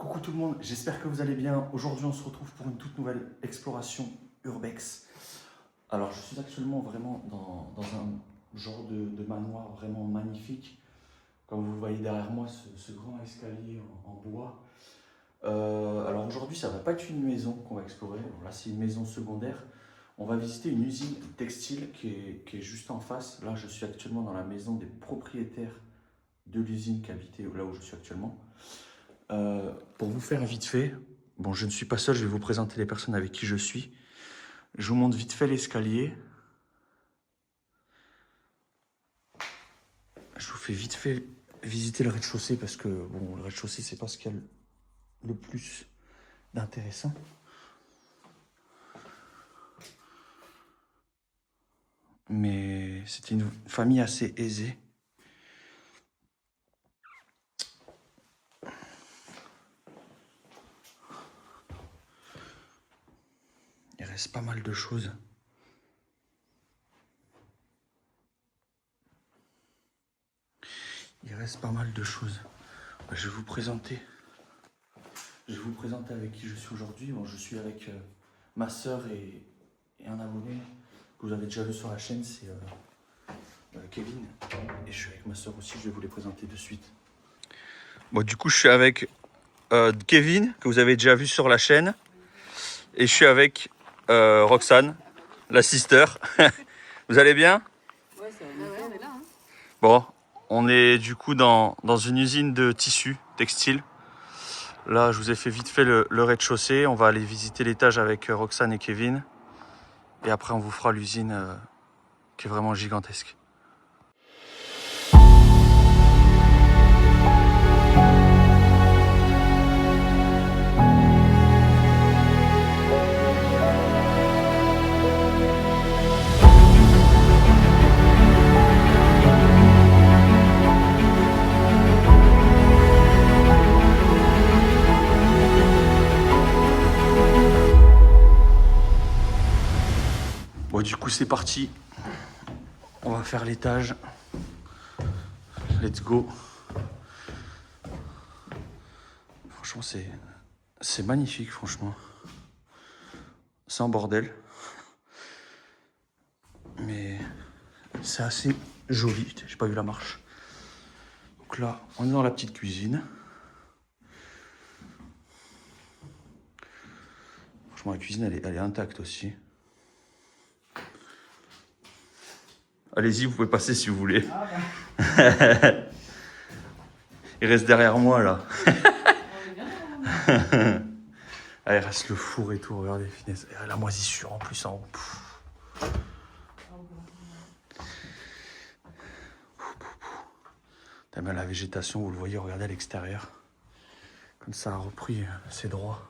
Coucou tout le monde, j'espère que vous allez bien. Aujourd'hui, on se retrouve pour une toute nouvelle exploration urbex. Alors, je suis actuellement vraiment dans un genre de manoir vraiment magnifique. Comme vous voyez derrière moi, ce grand escalier en bois. Alors aujourd'hui, ça va pas être une maison qu'on va explorer. Alors là, c'est une maison secondaire. On va visiter une usine textile qui est juste en face. Là, je suis actuellement dans la maison des propriétaires de l'usine qui habitait là où je suis actuellement. Pour vous faire vite fait, bon, je ne suis pas seul, je vais vous présenter les personnes avec qui je suis. Je vous montre vite fait l'escalier. Je vous fais vite fait visiter le rez-de-chaussée parce que bon, le rez-de-chaussée, c'est pas ce qu'il y a le plus d'intéressant. Mais c'était une famille assez aisée. Il reste pas mal de choses. Il reste pas mal de choses. Je vais vous présenter. Je vais vous présenter avec qui je suis aujourd'hui. Bon, je suis avec ma sœur et un abonné que vous avez déjà vu sur la chaîne, c'est Kevin. Et je suis avec ma sœur aussi, je vais vous les présenter de suite. Bon, du coup, je suis avec Kevin, que vous avez déjà vu sur la chaîne. Et je suis avec Roxane, la sister. Vous allez bien? Ouais, ça va. Ouais, on est là. Hein. Bon, on est du coup dans une usine de tissus textiles. Là, je vous ai fait vite fait le rez-de-chaussée. On va aller visiter l'étage avec Roxane et Kevin. Et après, on vous fera l'usine qui est vraiment gigantesque. Bon, du coup, c'est parti. On va faire l'étage. Let's go. Franchement, c'est magnifique, franchement. C'est un bordel. Mais c'est assez joli. Putain, j'ai pas vu la marche. Donc là, on est dans la petite cuisine. Franchement, la cuisine, elle est intacte aussi. Allez-y, vous pouvez passer si vous voulez. Ah bah. Il reste derrière moi, là. Ah, il reste le four et tout, regardez, finesse. Et la moisissure en plus en haut. T'as bien la végétation, vous le voyez, regardez à l'extérieur. Comme ça a repris ses droits.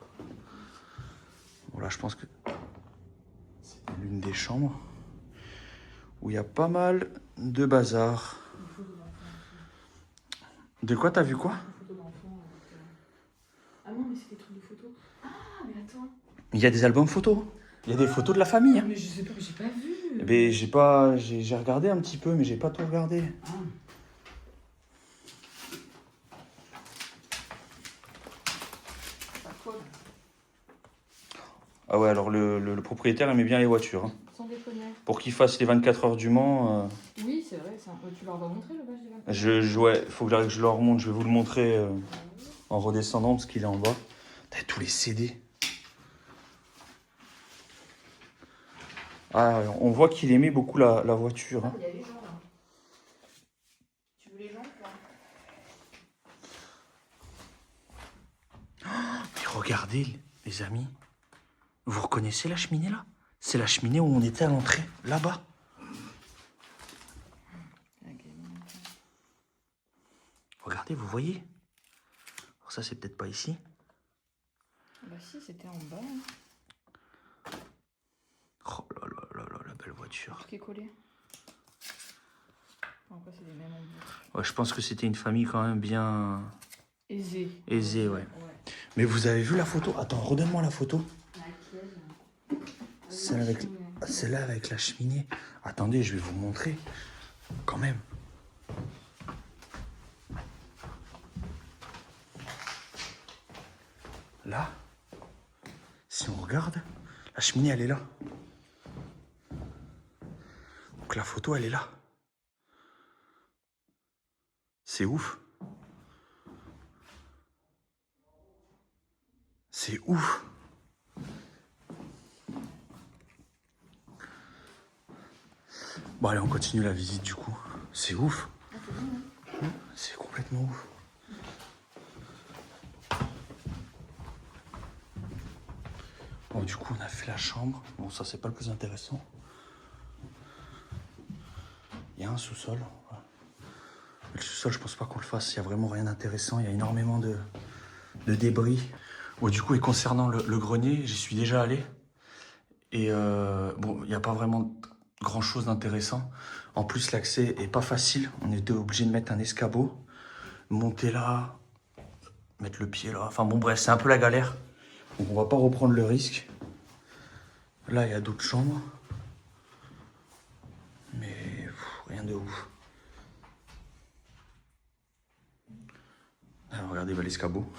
Bon, là, je pense que c'est l'une des chambres où il y a pas mal de bazar. De quoi, t'as vu quoi? Ah non, mais c'est des trucs de photos. Ah, mais attends. Il y a des albums photos. Il y a des photos de la famille. Hein. Mais je sais pas, j'ai pas vu. Mais j'ai regardé un petit peu, mais j'ai pas tout regardé. Ah. Ah ouais, alors le propriétaire aimait bien les voitures. Hein. Sans déconner. Pour qu'il fasse les 24 heures du Mans. Oui, c'est vrai, tu leur vas montrer le badge des 24 heures. Ouais, faut que je leur montre, je vais vous le montrer en redescendant parce qu'il est en bas. T'as tous les CD. Ah, on voit qu'il aimait beaucoup la voiture. Hein. Il y a les gens là. Tu veux les gens ou pas? Mais regardez, les amis. Vous reconnaissez la cheminée là? C'est la cheminée où on était à l'entrée, là-bas. Regardez, vous voyez? Alors ça, c'est peut-être pas ici. Bah si, c'était en bas. Hein. Oh là là là là, la belle voiture. Tout qui est collé. Après, c'est des mêmes en bas. Ouais, je pense que c'était une famille quand même bien... Aisée. Aisée, ouais. Mais vous avez vu la photo? Attends, redonne-moi la photo. Celle-là avec la cheminée. Attendez, je vais vous montrer. Quand même. là, si on regarde, la cheminée, elle est là. Donc la photo, elle est là. C'est ouf. C'est ouf. Bon, allez, on continue la visite du coup. C'est ouf. C'est complètement ouf. Bon, du coup, on a fait la chambre. Bon, ça, c'est pas le plus intéressant. Il y a un sous-sol. Le sous-sol, je pense pas qu'on le fasse. Il y a vraiment rien d'intéressant. Il y a énormément de débris. Bon, du coup, et concernant le grenier, j'y suis déjà allé. Et bon, il n'y a pas vraiment grand-chose d'intéressant. En plus, l'accès est pas facile. On était obligé de mettre un escabeau, monter là, mettre le pied là. Enfin bon, bref, c'est un peu la galère. Donc on va pas reprendre le risque. Là, il y a d'autres chambres. Mais rien de ouf. Alors, regardez, bah, l'escabeau.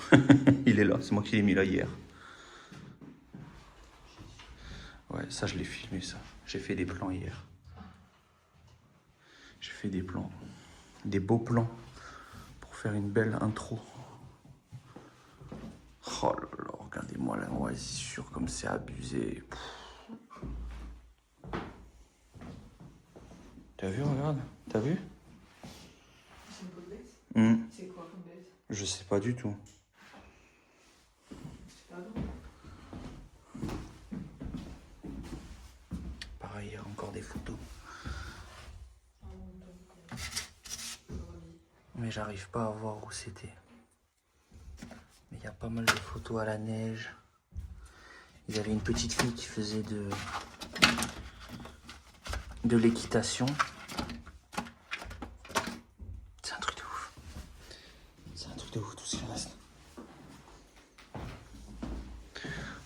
Il est là, c'est moi qui l'ai mis là hier. Ouais, ça je l'ai filmé ça. J'ai fait des plans hier. J'ai fait des plans. Des beaux plans. Pour faire une belle intro. Oh là là, regardez-moi la moisissure comme c'est abusé. T'as vu, regarde. T'as vu? C'est une peau de bête. C'est quoi comme bête? Je sais pas du tout. C'est pas bon. Pareil, il y a encore des photos. Mais j'arrive pas à voir où c'était. Mais il y a pas mal de photos à la neige. Il y avait une petite fille qui faisait de l'équitation. C'est un truc de ouf. C'est un truc de ouf tout ce qui reste.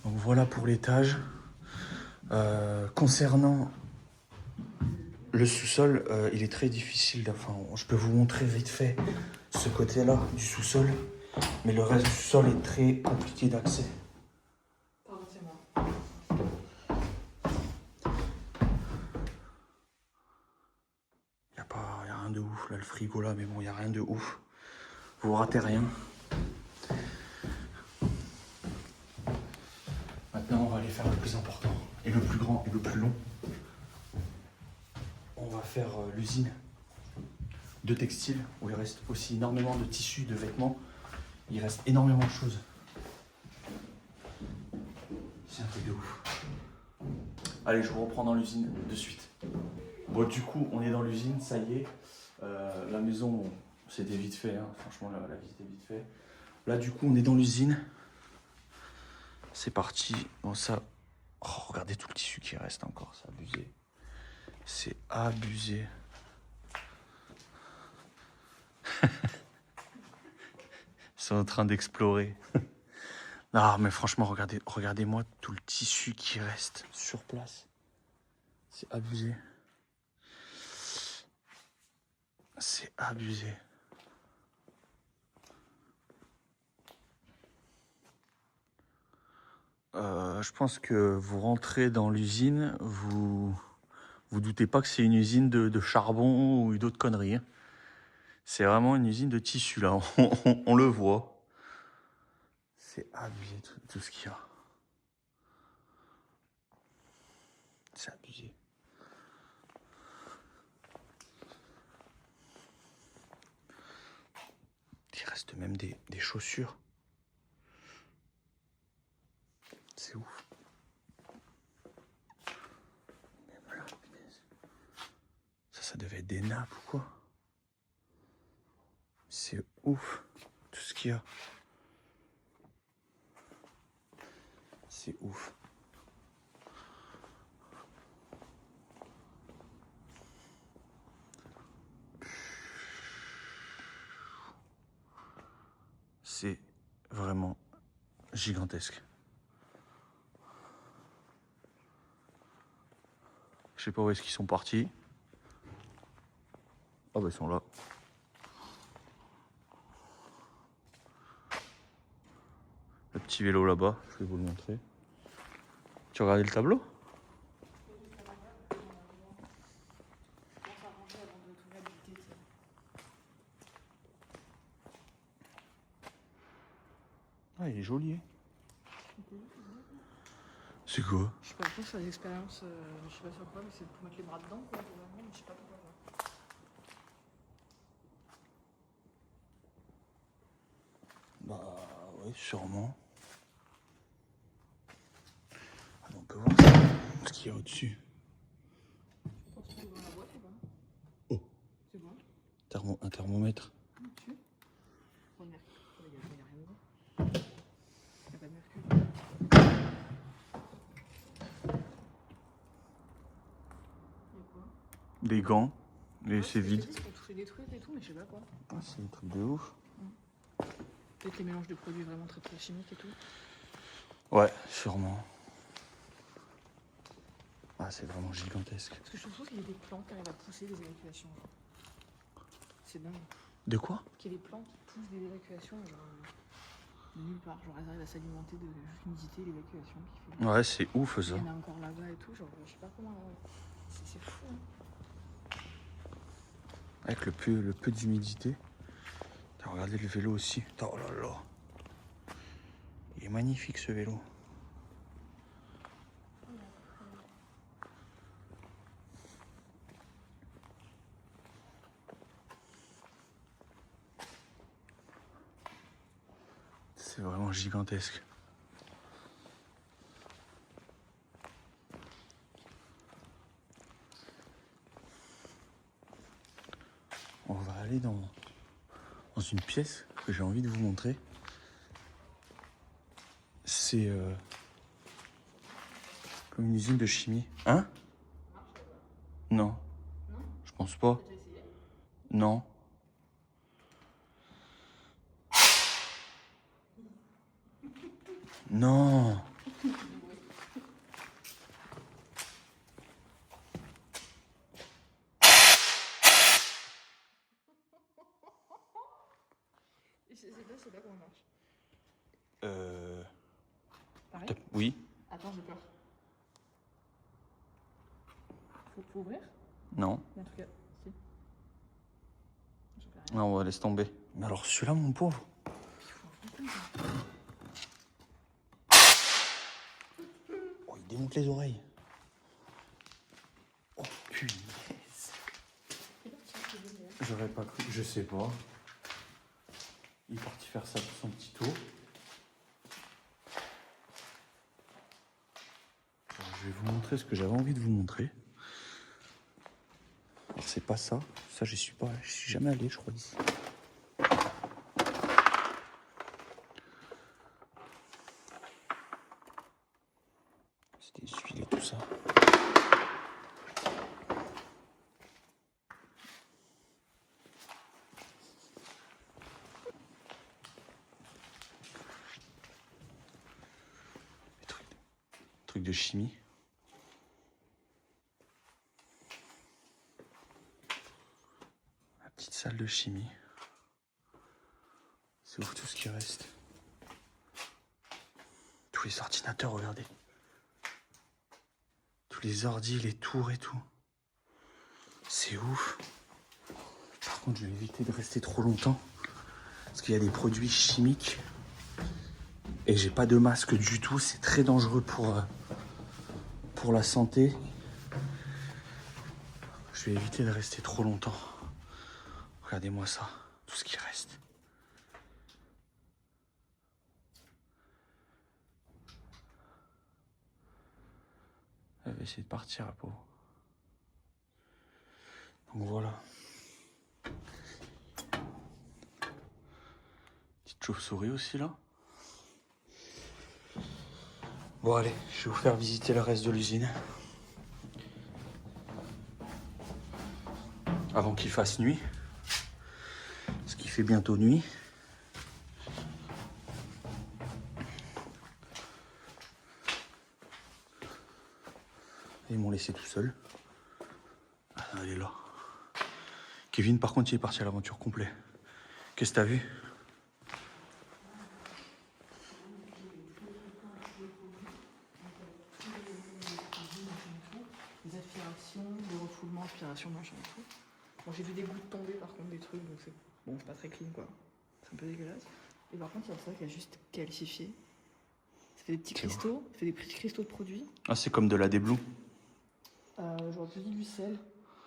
Donc voilà pour l'étage. Concernant le sous-sol, il est très difficile. Enfin, je peux vous montrer vite fait ce côté-là du sous-sol. Mais le reste du sol est très compliqué d'accès. Pardon, c'est moi. Y a rien de ouf. Là, le frigo là, mais bon, y a rien de ouf. Vous ratez rien. Maintenant, on va aller faire le plus important, et le plus grand, et le plus long. On va faire l'usine de textile, où il reste aussi énormément de tissus, de vêtements. Il reste énormément de choses. C'est un truc de ouf. Allez, je vous reprends dans l'usine de suite. Bon, du coup, on est dans l'usine, ça y est. La maison, bon, c'était vite fait, hein. Franchement, la visite est vite fait. Là, du coup, on est dans l'usine. C'est parti. Bon, ça... Oh, regardez tout le tissu qui reste encore, c'est abusé. C'est abusé. Ils sont en train d'explorer. Non, mais franchement, regardez-moi tout le tissu qui reste sur place. C'est abusé. C'est abusé. Je pense que vous rentrez dans l'usine, vous doutez pas que c'est une usine de charbon ou d'autres conneries. Hein. C'est vraiment une usine de tissu, là. On le voit. C'est abusé tout ce qu'il y a. C'est abusé. Il reste même des chaussures. C'est ouf. Même là, punaise. Ça devait être des nappes ou quoi? C'est ouf, tout ce qu'il y a. C'est ouf. C'est vraiment gigantesque. Je sais pas où est-ce qu'ils sont partis. Ah bah ils sont là. Le petit vélo là-bas, je vais vous le montrer. Tu as regardé le tableau? Ah, il est joli. Hein. C'est quoi? Je sais pas, je pense que c'est des expériences, je sais pas sur quoi, mais c'est pour mettre les bras dedans, quoi, mais je sais pas pourquoi. Bah, oui, sûrement. Ah, on peut voir ça, ce qu'il y a au-dessus. Tu penses que c'est dans la boîte ou pas? Oh. C'est quoi? Un thermomètre. Dessus? Pour le mercure. Il y a rien dedans. Il n'y a pas de mercure. Il y a quoi? Des gants. Et c'est vide. C'est pour toucher des trucs et tout, mais je sais pas quoi. Ah, c'est un truc de ouf. Peut-être les mélanges de produits vraiment très très chimiques et tout. Ouais, sûrement. Ah, c'est vraiment gigantesque. Parce que je trouve qu'il y a des plantes qui arrivent à pousser des évacuations. C'est dingue. De quoi? Qu'il y ait des plantes qui poussent des évacuations, genre, de nulle part. Genre, elles arrivent à s'alimenter de juste l'humidité et l'évacuation qui fait. Ouais, c'est ouf ça. Il y en a encore là-bas et tout, genre, je sais pas comment. C'est fou, hein. Avec le peu d'humidité. Regardez le vélo aussi. Oh là là. Il est magnifique ce vélo. C'est vraiment gigantesque. On va aller dans une pièce que j'ai envie de vous montrer. C'est comme une usine de chimie. Hein? Non. Je pense pas. Non. Non. C'est là comment ça marche. Pareil? Oui. Attends, j'ai peur. Faut ouvrir? Non. En tout cas, si. Non, on va laisser tomber. Mais alors celui-là, mon pauvre. Oh, il démonte les oreilles. Oh, punaise. J'aurais pas cru, je sais pas. Il est parti faire ça pour son petit tour. Alors, je vais vous montrer ce que j'avais envie de vous montrer. Alors, c'est pas ça. Ça, je suis jamais allé, je crois, ici. C'était essuyer tout ça. Truc de chimie. La petite salle de chimie. C'est ouf tout ce qui reste. Tous les ordinateurs, regardez. Tous les ordis, les tours et tout. C'est ouf. Par contre, je vais éviter de rester trop longtemps. Parce qu'il y a des produits chimiques. Et j'ai pas de masque du tout. C'est très dangereux pour la santé. Je vais éviter de rester trop longtemps. Regardez-moi ça. Tout ce qui reste. Elle va essayer de partir, la pauvre. Donc voilà. Petite chauve-souris aussi là. Bon allez, je vais vous faire visiter le reste de l'usine. Avant qu'il fasse nuit. Parce qu'il fait bientôt nuit. Ils m'ont laissé tout seul. Ah, elle est là. Kevin, par contre, il est parti à l'aventure complet. Qu'est-ce que t'as vu? aspiration, machin et tout. Bon, j'ai vu des gouttes tomber par contre, des trucs, donc c'est bon, c'est pas très clean quoi. C'est un peu dégueulasse. Et par contre, il y a ça qui a juste calcifié. Ça fait des petits cristaux, ça fait des petits cristaux de produits. Ah, c'est comme de la déblue. J'aurais pu dire du sel.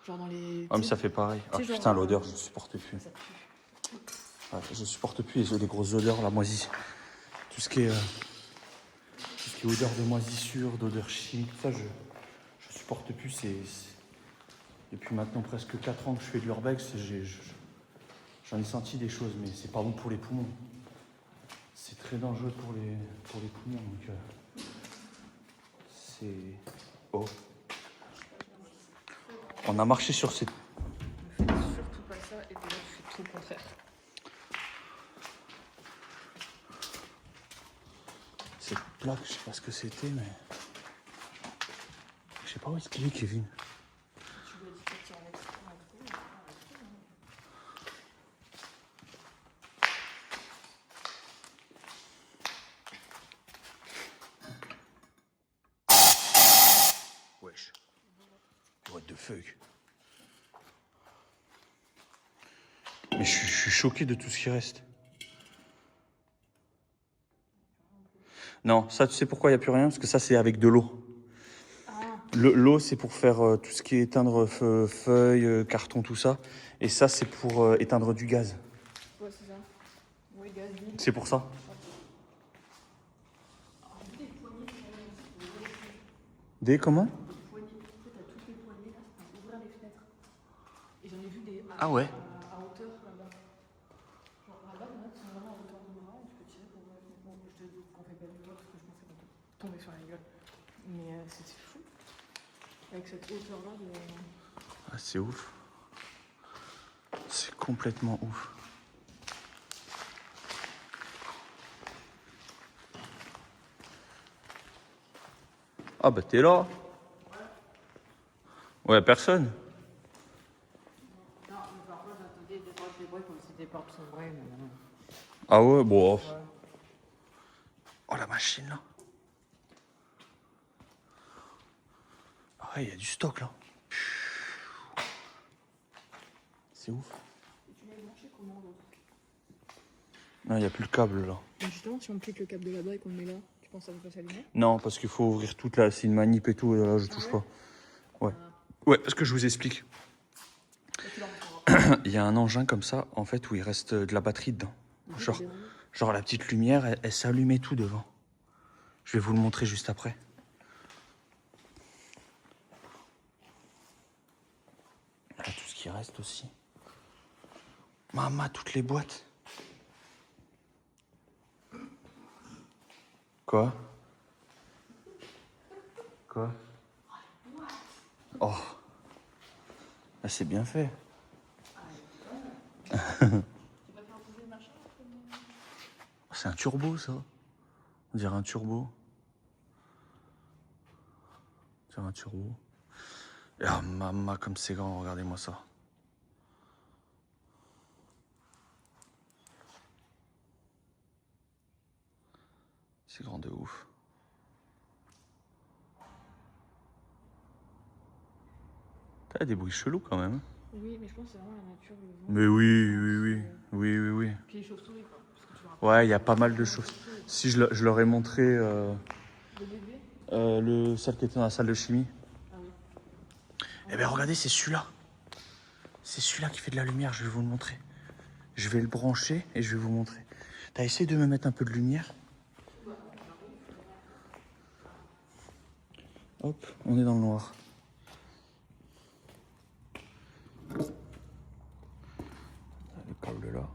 Genre dans les. Ah, mais ça fait pareil. Ah genre, putain, l'odeur, je supporte plus. Ça pue. Ouais, je supporte plus les grosses odeurs, la moisie. Tout ce qui est odeur de moisissure, d'odeur chimique, ça, je supporte plus. Depuis maintenant presque 4 ans que je fais de l'urbex, j'en ai senti des choses, mais c'est pas bon pour les poumons. C'est très dangereux pour les poumons, donc c'est... Oh. On a marché sur cette... Ne faites surtout pas ça, et déjà tu fais tout le contraire. Cette plaque, je sais pas ce que c'était, mais... Je sais pas où est-ce qu'il est, Kevin. Tu lui as dit que tu en extrait. Wesh. What the fuck. Mais je suis choqué de tout ce qui reste. Non, ça, tu sais pourquoi il n'y a plus rien? Parce que ça, c'est avec de l'eau. L'eau, c'est pour faire tout ce qui est éteindre feuilles, carton, tout ça. Et ça, c'est pour éteindre du gaz. Ouais, c'est ça. Oui, gaz, huile. C'est pour ça. Des comment? Poignées. Tu sais, t'as toutes les poignées là, c'est pour ouvrir les fenêtres. Et j'en ai vu des Ah ouais. à hauteur là-bas. Genre là-bas, il y en a qui sont vraiment à hauteur de bras et tu peux tirer pour ouvrir les fenêtres. Bon, je te dis qu'on fait pas du tout parce que je pensais qu'on peut tomber sur la gueule. Mais c'était fou. Avec cette hauteur-là de. Ah, c'est ouf. C'est complètement ouf. Ah bah t'es là. Ouais, personne. Non, mais parfois j'entendais des bruits comme si des portes s'ouvraient. Ah ouais, bon. Ouais. Oh la machine là. Ah ouais, il y a du stock là. C'est ouf. Et tu l'as branché comment l'autre? Non, il n'y a plus le câble là. Mais justement, si on plique le câble de là-bas et qu'on le met là, tu penses que ça va pas s'allumer? Non, parce qu'il faut ouvrir toute là. C'est une manip et tout. Et là, je touche ouais pas. Ouais. Ah. Ouais, parce que je vous explique. Et tu l'as encore. Il y a un engin comme ça, en fait, où il reste de la batterie dedans. Genre la petite lumière, elle s'allumait tout devant. Je vais vous le montrer juste après. Là, tout ce qui reste aussi. Maman, toutes les boîtes. Quoi? Quoi? Oh. Là, c'est bien fait. C'est un turbo, ça. On dirait un turbo. C'est un turbo. Et ah, maman, comme c'est grand, regardez-moi ça. C'est grand de ouf. T'as des bruits chelous quand même. Oui, mais je pense que c'est vraiment la nature, le vent. Mais oui. Oui. Puis les chauves-souris, quoi. Parce que tu leur Ouais, il y a pas mal de choses. Si je leur ai montré Le bébé? celle qui était dans la salle de chimie. Ah oui. Eh bien, regardez, c'est celui-là. C'est celui-là qui fait de la lumière, je vais vous le montrer. Je vais le brancher et je vais vous montrer. T'as essayé de me mettre un peu de lumière? Hop, on est dans le noir. Le câble là.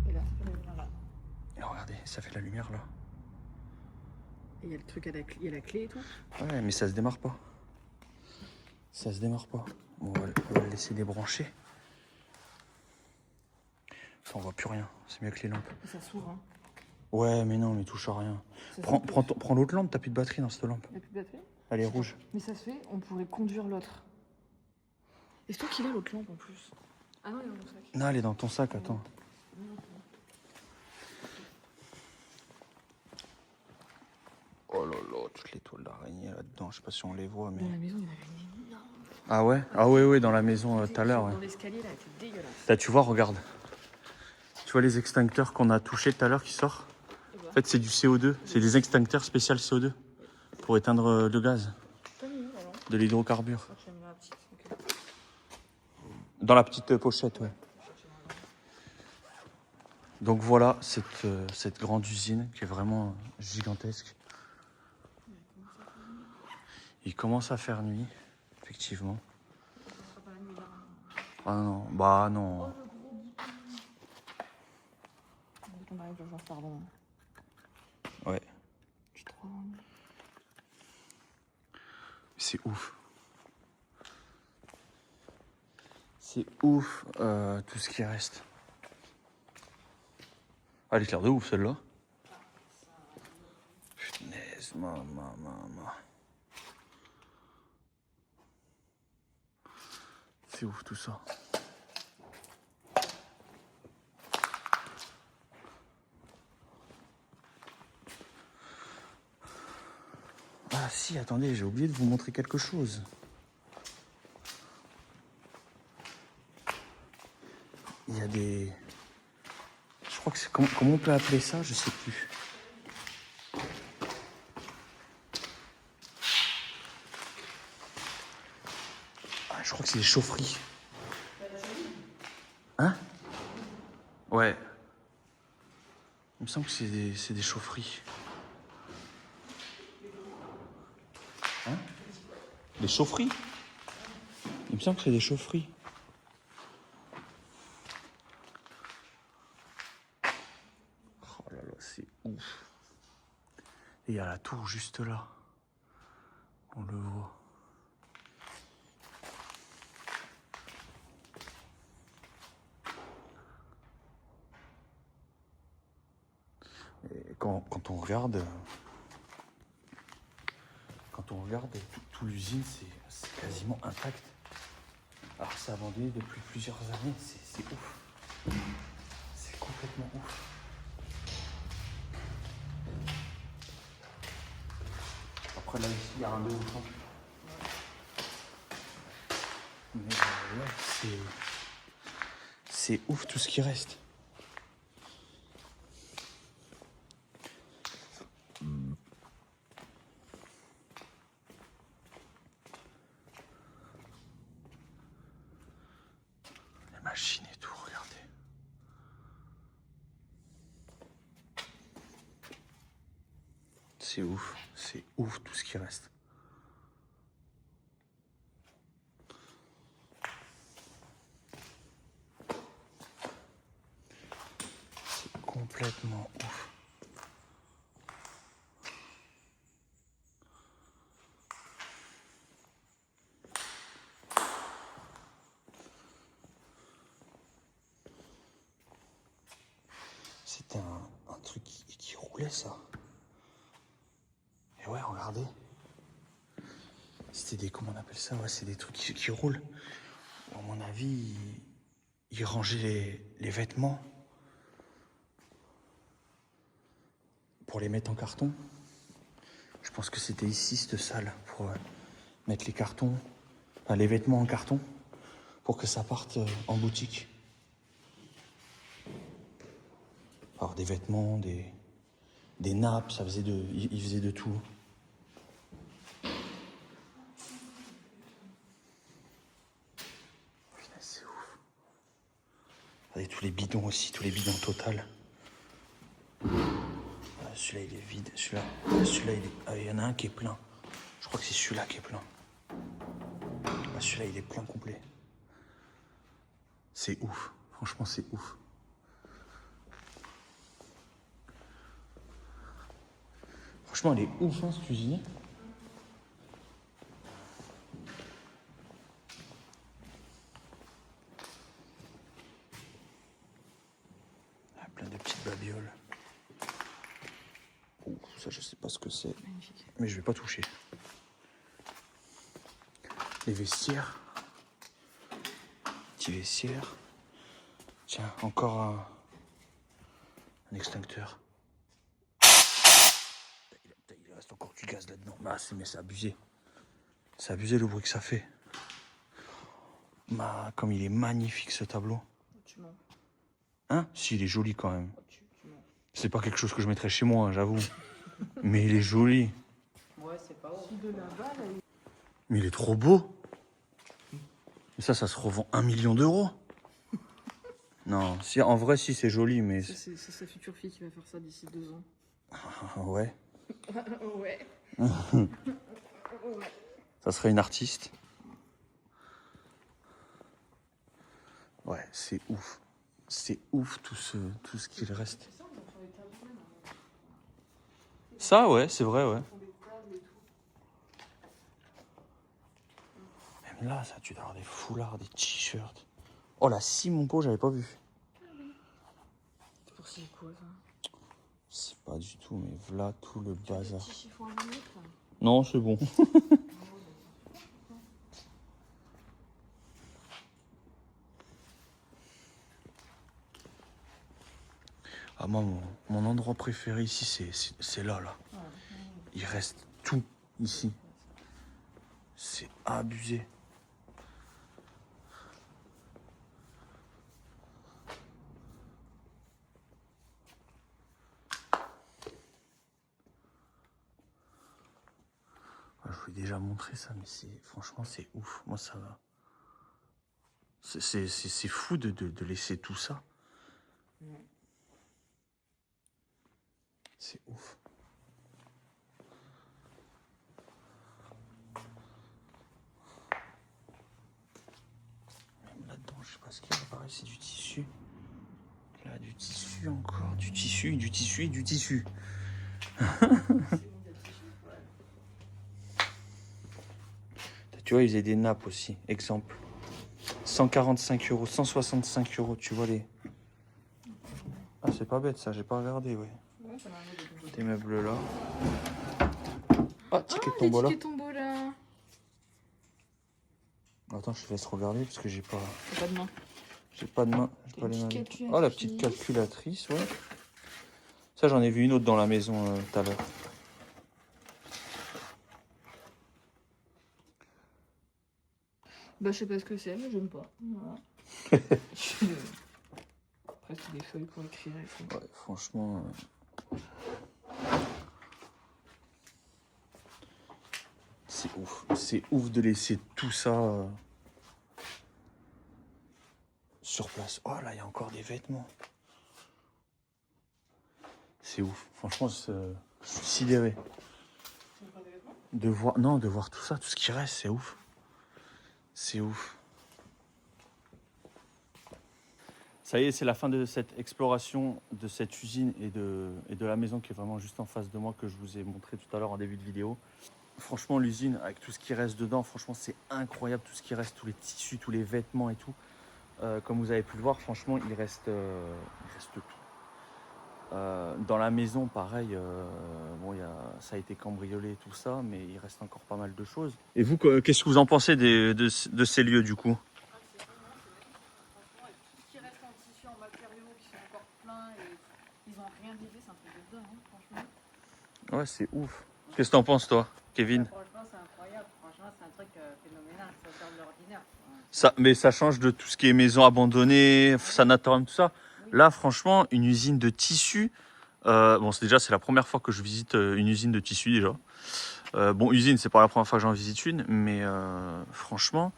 Et là, ça fait la lumière là. Et regardez, ça fait de la lumière là. Et il y a le truc à la clé, il y a la clé et tout. Ouais, mais ça se démarre pas. Ça se démarre pas. Bon, on va le laisser débrancher. Enfin, on voit plus rien. C'est mieux que les lampes. Et ça s'ouvre, hein. Ouais, mais non, mais touche à rien. Ça Prends l'autre lampe, t'as plus de batterie dans cette lampe. Il n'y a plus de batterie? Elle est rouge. Mais ça se fait, on pourrait conduire l'autre. Et c'est toi qui l'as l'autre lampe en plus? Ah non, il est dans mon sac. Non, elle est dans ton sac, attends. Non, c'est bon. Oh là là, toutes les toiles d'araignée là-dedans. Je sais pas si on les voit, mais. Dans la maison, il y en avait une énorme. Ah ouais? Ah ouais, ouais, dans la maison tout à l'heure. Ouais. Dans l'escalier, là, c'était dégueulasse. Là, tu vois, regarde. Tu vois les extincteurs qu'on a touchés tout à l'heure qui sortent? En fait, c'est du CO2. C'est des extincteurs spéciaux CO2 pour éteindre le gaz, de l'hydrocarbure. Dans la petite pochette, ouais. Donc voilà, cette grande usine qui est vraiment gigantesque. Il commence à faire nuit, effectivement. Ah non, bah non. Ouais. C'est ouf. C'est ouf tout ce qui reste. Ah, elle éclaire de ouf celle-là. Punaise, maman. C'est ouf tout ça. Ah si, attendez, j'ai oublié de vous montrer quelque chose. Il y a des... Je crois que c'est... Comment on peut appeler ça? Je sais plus. Ah, je crois que c'est des chaufferies. Hein? Ouais. Il me semble que c'est des chaufferies. Hein? Des chaufferies? Il me semble que c'est des chaufferies. Oh là là, c'est ouf. Et il y a la tour juste là. On le voit. Et quand on regarde... Quand on regarde tout l'usine, c'est quasiment intact. Alors c'est abandonné depuis plusieurs années, c'est ouf. C'est complètement ouf. Après là ici, il y a un deux ou trois. Mais ouais, c'est ouf tout ce qui reste. Les machines et tout, regardez. C'est ouf tout ce qui reste. C'est complètement ouf. C'était un truc qui roulait ça. Et ouais, regardez. C'était des... Comment on appelle ça? Ouais, c'est des trucs qui roulent. À mon avis, ils rangeaient les vêtements pour les mettre en carton. Je pense que c'était ici, cette salle, pour mettre les cartons, enfin, les vêtements en carton, pour que ça parte en boutique. Alors des vêtements, des nappes, ça faisait ils faisaient de tout. Putain, c'est ouf. Regardez tous les bidons aussi, tous les bidons total. Celui-là il est vide, celui-là il est... Ah, il y en a un qui est plein. Je crois que c'est celui-là qui est plein. Ah, celui-là il est plein complet. C'est ouf, franchement c'est ouf. Franchement elle est ouf hein, cette usine. Il y a plein de petites babioles. Ouh, ça je sais pas ce que c'est. Mais je vais pas toucher. Les vestiaires. Petit vestiaire. Tiens, encore un extincteur. Il est reste encore du gaz là-dedans. Mais c'est abusé. C'est abusé le bruit que ça fait. Comme il est magnifique ce tableau. Tu mens. Hein? Si, il est joli quand même. Tu mens. C'est pas quelque chose que je mettrais chez moi, hein, j'avoue. Mais il est joli. Ouais, c'est pas ouf. De là-bas, là, Mais il est trop beau. Et ça se revend 1 million d'euros. Non, si, en vrai, si, c'est joli, mais... C'est sa future fille qui va faire ça d'ici 2 ans. Ouais. Ouais. Ça serait une artiste. Ouais, c'est ouf. C'est ouf tout ce qu'il reste. Ça, ouais, c'est vrai, ouais. Même là, ça, tu dois avoir des foulards, des t-shirts. Oh, la scie, mon pot, j'avais pas vu. C'est pour c'est quoi ça? C'est pas du tout, mais voilà tout le bazar. Petit chiffon à venir, quoi. Non, c'est bon. Ah, moi, mon endroit préféré ici, c'est là. Ouais. Il reste tout ici. C'est abusé. Je vous ai déjà montré ça, mais franchement, c'est ouf. Moi, ça va. C'est fou de laisser tout ça. C'est ouf. Même là-dedans, je sais pas ce qu'il y a. Pareil, c'est du tissu. Là, du tissu encore. Du tissu et du tissu. Tu vois, ils faisaient des nappes aussi. Exemple. 145 euros, 165 euros, tu vois les... Ah, c'est pas bête ça, j'ai pas regardé, ouais. Des meubles là. Ah, ticket de tombola. Ticket tombola. Attends, je te laisse regarder parce que j'ai pas... T'as pas de main. J'ai pas de main. J'ai pas les mains. Oh, la petite calculatrice, ouais. Ça, j'en ai vu une autre dans la maison tout à l'heure. Bah, je sais pas ce que c'est, mais j'aime pas. Voilà. Après, c'est des feuilles pour écrire et tout. Ouais, franchement... C'est ouf. C'est ouf de laisser tout ça sur place. Oh, là, il y a encore des vêtements. C'est ouf. Franchement, je suis sidéré. De voir tout ça, tout ce qui reste, c'est ouf. C'est ouf. Ça y est, c'est la fin de cette exploration de cette usine et de la maison qui est vraiment juste en face de moi que je vous ai montré tout à l'heure en début de vidéo. Franchement, l'usine, avec tout ce qui reste dedans, franchement, c'est incroyable. Tout ce qui reste, tous les tissus, tous les vêtements et tout. Comme vous avez pu le voir, franchement, il reste tout. Dans la maison, pareil, bon, ça a été cambriolé et tout ça, mais il reste encore pas mal de choses. Et vous, qu'est-ce que vous en pensez de ces lieux, du coup? Franchement, tout ce qui reste en tissu, en matériaux qui sont encore pleins et ils ont rien vidé, c'est un truc de dingue, hein, franchement. Ouais, c'est ouf. Qu'est-ce que t'en penses, toi, Kevin? Franchement, c'est incroyable. Franchement, c'est un truc phénoménal. Ça sort de l'ordinaire. Mais ça change de tout ce qui est maison abandonnée, sanatorium, tout ça. Là, franchement, une usine de tissu. Bon, c'est la première fois que je visite une usine de tissu déjà. Bon, usine, c'est pas la première fois que j'en visite une, mais franchement,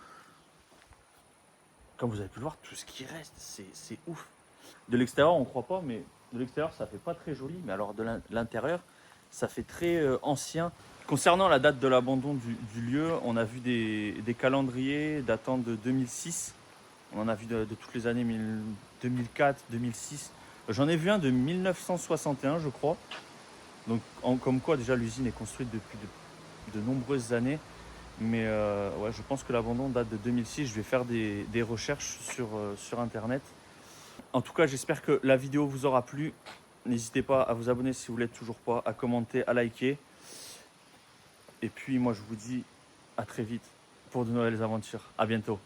comme vous avez pu le voir, tout ce qui reste, c'est ouf. De l'extérieur, on croit pas, mais de l'extérieur, ça fait pas très joli. Mais alors de l'intérieur, ça fait très ancien. Concernant la date de l'abandon du lieu, on a vu des calendriers datant de 2006. On en a vu de toutes les années 2004, 2006. J'en ai vu un de 1961, je crois. Donc, comme quoi, déjà, l'usine est construite depuis de nombreuses années. Mais ouais, je pense que l'abandon date de 2006. Je vais faire des recherches sur Internet. En tout cas, j'espère que la vidéo vous aura plu. N'hésitez pas à vous abonner si vous ne l'êtes toujours pas, à commenter, à liker. Et puis, moi, je vous dis à très vite pour de nouvelles aventures. À bientôt.